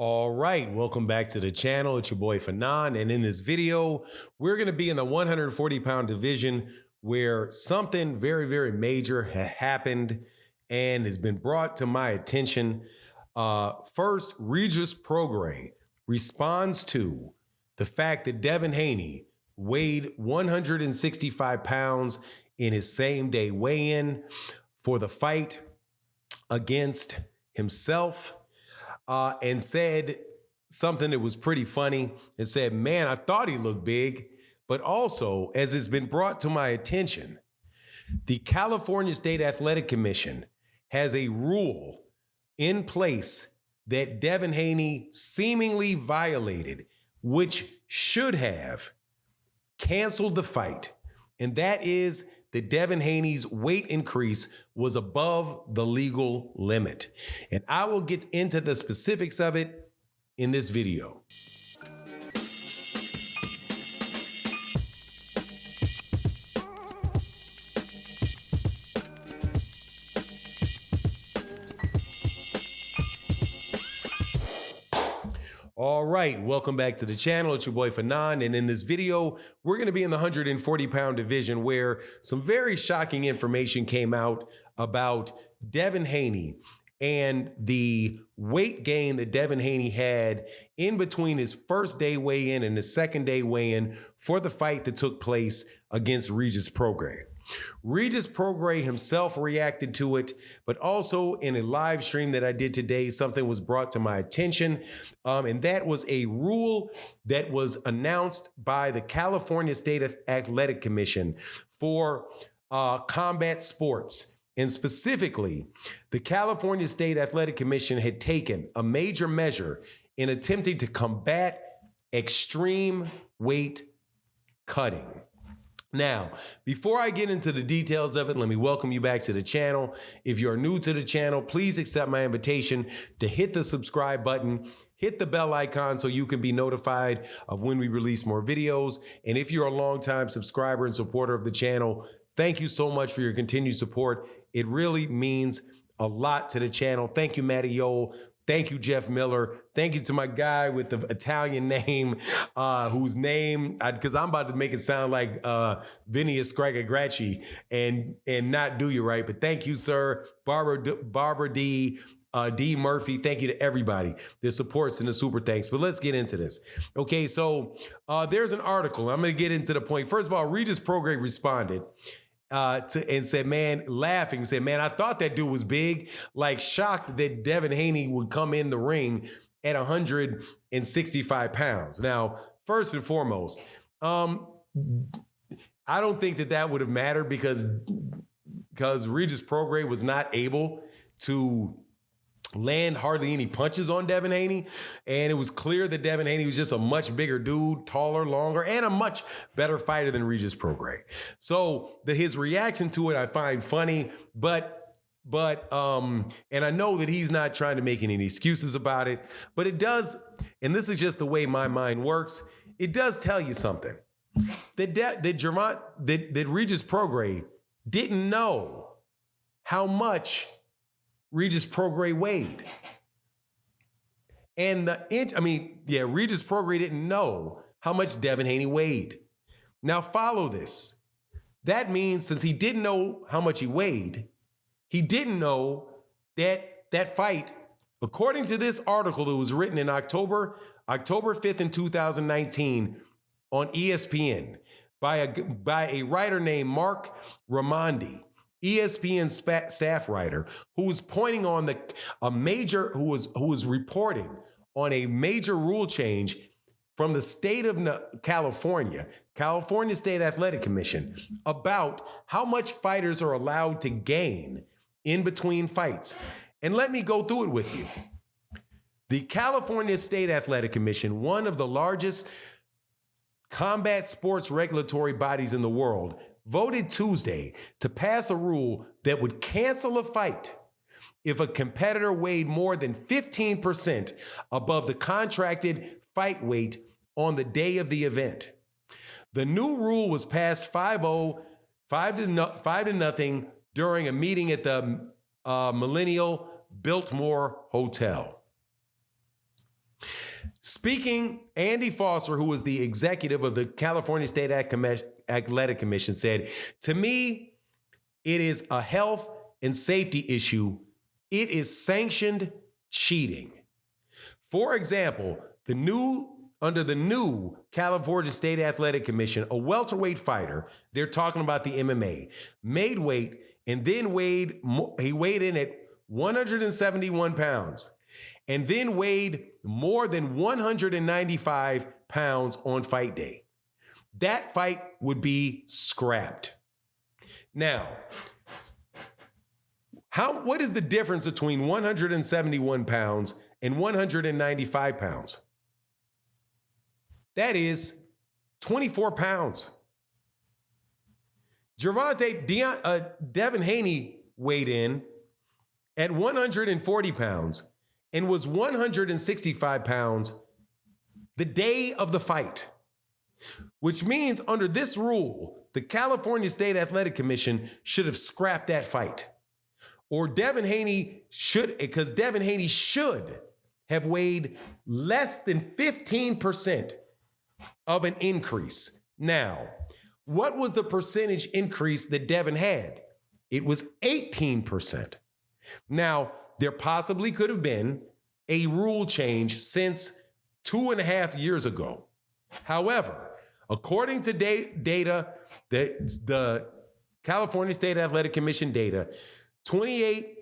All right, welcome back to the channel. It's your boy Fanon, and in this video, we're going to be in the 140-pound division where something very, very major happened and has been brought to my attention. First, Regis Prograis responds to the fact that Devin Haney weighed 165 pounds in his same-day weigh-in for the fight against himself. And said something that was pretty funny and said, man, I thought he looked big, but also, as it's been brought to my attention, the California State Athletic Commission has a rule in place that Devin Haney seemingly violated, which should have canceled the fight. And that is that Devin Haney's weight increase was above the legal limit. And I will get into the specifics of it in this video. All right, welcome back to the channel. It's your boy Fanon, and in this video, we're going to be in the 140-pound division where some very shocking information came out about Devin Haney and the weight gain that Devin Haney had in between his first day weigh-in and his second day weigh-in for the fight that took place against Regis Prograis. Regis Prograis himself reacted to it, but also in a live stream that I did today, something was brought to my attention, and that was a rule that was announced by the California State Athletic Commission for combat sports. And specifically, the California State Athletic Commission had taken a major measure in attempting to combat extreme weight cutting. Now, before I get into the details of it, let me welcome you back to the channel. If you're new to the channel, please accept my invitation to hit the subscribe button, hit the bell icon so you can be notified of when we release more videos. And if you're a longtime subscriber and supporter of the channel, thank you so much for your continued support. It really means a lot to the channel. Thank you, Matty Yole. Thank you, Jeff Miller. Thank you to my guy with the Italian name, whose name, because I'm about to make it sound like Vinny Scragagracci and not do you right. But thank you, sir. Barbara D. Murphy. Thank you to everybody that supports and the super thanks. But let's get into this. Okay, so there's an article. I'm going to get into the point. First of all, Regis Prograis responded and said, man, laughing, said, man, I thought that dude was big, like shocked that Devin Haney would come in the ring at 165 pounds. Now, first and foremost, I don't think that would have mattered because Regis Prograis was not able to land hardly any punches on Devin Haney. And it was clear that Devin Haney was just a much bigger dude, taller, longer, and a much better fighter than Regis Prograis. So his reaction to it, I find funny, but and I know that he's not trying to make any excuses about it, but it does, and this is just the way my mind works, it does tell you something. That Regis Prograis didn't know how much Regis Prograis weighed. And Regis Prograis didn't know how much Devin Haney weighed. Now follow this. That means since he didn't know how much he weighed, he didn't know that fight, according to this article that was written in October 5th in 2019 on ESPN by a writer named Mark Raimondi, ESPN staff writer, who was pointing on who was reporting on a major rule change from the state of California State Athletic Commission, about how much fighters are allowed to gain in between fights. And let me go through it with you. The California State Athletic Commission, one of the largest combat sports regulatory bodies in the world, voted Tuesday to pass a rule that would cancel a fight if a competitor weighed more than 15% above the contracted fight weight on the day of the event. The new rule was passed 5-0 5-0 during a meeting at the Millennial Biltmore Hotel. Speaking, Andy Foster, who was the executive of the California State Athletic Commission, said, "To me, it is a health and safety issue. It is sanctioned cheating." For example, under the new California State Athletic Commission, a welterweight fighter, they're talking about the MMA, made weight and then he weighed in at 171 pounds and then weighed more than 195 pounds on fight day. That fight would be scrapped. Now, what is the difference between 171 pounds and 195 pounds? That is 24 pounds. Devin Haney weighed in at 140 pounds and was 165 pounds the day of the fight, which means under this rule, the California State Athletic Commission should have scrapped that fight. Or Devin Haney should have weighed less than 15% of an increase. Now, what was the percentage increase that Devin had? It was 18%. Now, there possibly could have been a rule change since 2.5 years ago. However, according to data, the California State Athletic Commission data, 28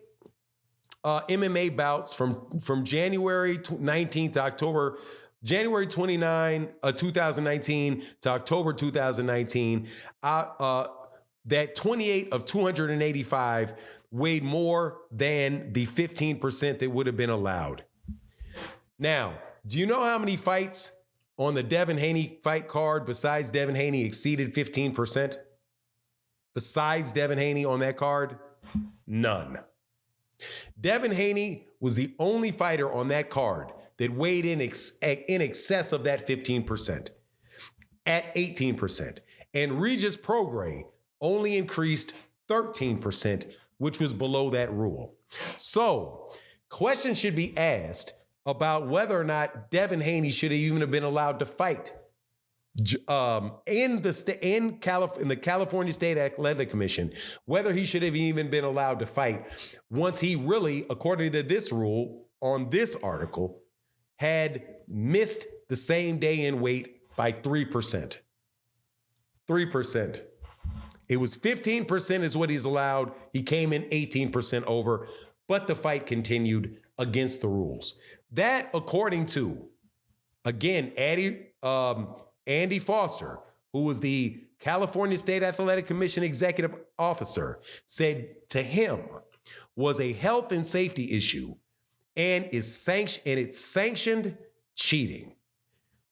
MMA bouts from January 19th to January 29, 2019 to October 2019, that 28 of 285 weighed more than the 15% that would have been allowed. Now, do you know how many fights on the Devin Haney fight card besides Devin Haney exceeded 15%? Besides Devin Haney on that card? None. Devin Haney was the only fighter on that card that weighed in excess of that 15% at 18%. And Regis Prograis only increased 13%, which was below that rule. So questions should be asked about whether or not Devin Haney should have even been allowed to fight in the California State Athletic Commission, whether he should have even been allowed to fight once he really, according to this rule on this article, had missed the same day in weight by 3%. 3%. It was 15% is what he's allowed. He came in 18% over, but the fight continued against the rules. That, according to, again, Andy Foster, who was the California State Athletic Commission executive officer, said to him was a health and safety issue and it's sanctioned cheating.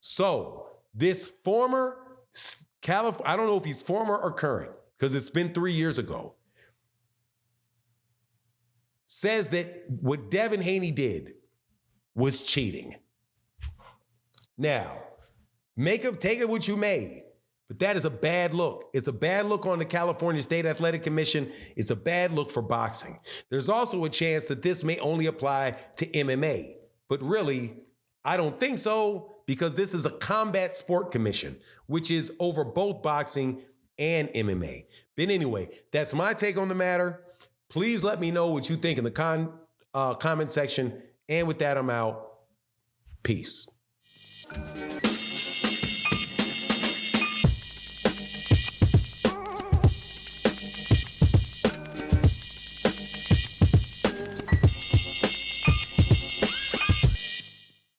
So this former I don't know if he's former or current, because it's been 3 years ago, says that what Devin Haney did was cheating. Now, take it what you may, but that is a bad look. It's a bad look on the California State Athletic Commission. It's a bad look for boxing. There's also a chance that this may only apply to MMA, but really, I don't think so, because this is a combat sport commission, which is over both boxing and MMA. But anyway, that's my take on the matter. Please let me know what you think in the comment section. And with that, I'm out. Peace.